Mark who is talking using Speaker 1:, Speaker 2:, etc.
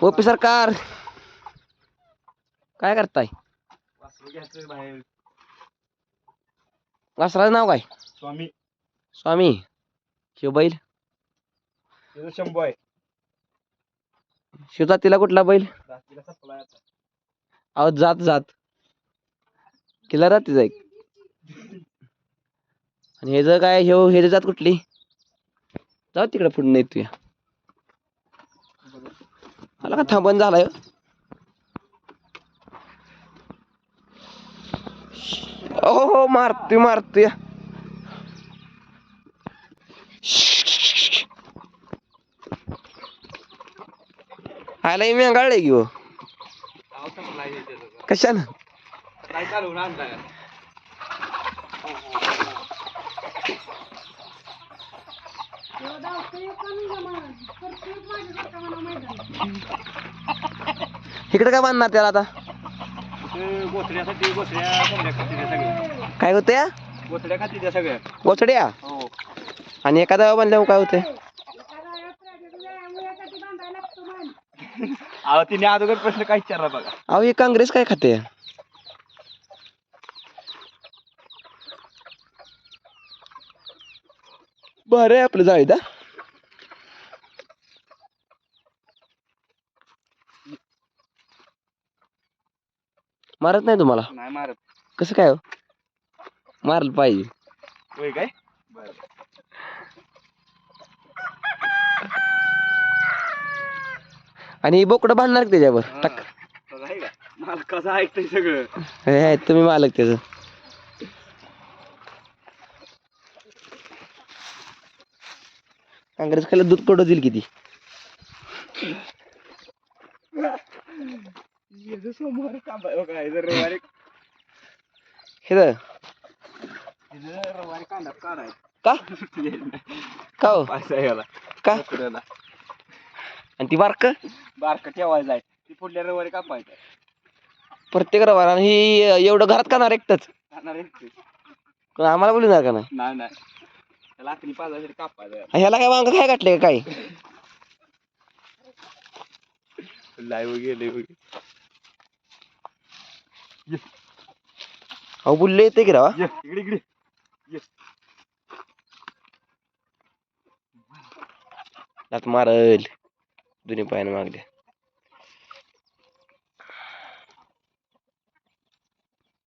Speaker 1: OP सरकार काय करताय? वासराचं नाव काय?
Speaker 2: स्वामी.
Speaker 1: स्वामी. शिव बैल
Speaker 2: शंभू आहे.
Speaker 1: शिवजातीला कुठला बैल? अहो जात जात किल्ला जातीच आहे. आणि हे जर काय हे जात कुठली? जाऊ तिकडे पुढे नाही तुया मला का थांबण झालाय. हो मारतोय मारतोय. आला मी अंगाळले की हो. कशानं?
Speaker 2: काय चालवून आणलाय?
Speaker 1: इकडे काय बांधणार त्याला आता?
Speaker 2: गोठड्यासाठी गोठड्या सगळ्या
Speaker 1: काय होत्या?
Speaker 2: गोठड्या खाती त्या सगळ्या
Speaker 1: गोचड्या.
Speaker 2: हो.
Speaker 1: आणि एखादा बांधल्यावर काय होते?
Speaker 2: अहो तिने अगोदर प्रश्न काय विचारला बघा.
Speaker 1: अहो हे काँग्रेस काय खाते? बरं आहे आपलं जायदा. मारत नाही तुम्हाला?
Speaker 2: नाही मारत.
Speaker 1: कसं काय हो? मारलं पाहिजे.
Speaker 2: होय काय?
Speaker 1: आणि बोकडं बांधणार का त्याच्यावर? टाक.
Speaker 2: मला कसं ऐकतंय सगळं.
Speaker 1: हे तुम्ही मालक त्याचं. काँग्रेस खायला दूध कडू देईल किती?
Speaker 2: समोर काय जर रविवारी
Speaker 1: हे तर
Speaker 2: रविवारी कांदा काढाय
Speaker 1: का? का हो?
Speaker 2: पैसा याला
Speaker 1: का?
Speaker 2: कुऱ्याला
Speaker 1: आणि ती बारक
Speaker 2: बारकं ठेवायला जाय ती पुढल्या रविवारी कापायचं.
Speaker 1: प्रत्येक रविवार. आणि ही एवढं घरात खाणार एकटंच?
Speaker 2: खाणार आहे.
Speaker 1: आम्हाला बोलणार का नाही?
Speaker 2: नाही नाही त्याला लाकडी पाजासाठी कापायचं.
Speaker 1: ह्याला काय वांग काय घातले काय?
Speaker 2: लाईव्ह गेले.
Speaker 1: अहो बुल्ले येते की राव.
Speaker 2: इकडे इकडे
Speaker 1: दात मारल दोन्ही पायानं मागल्या.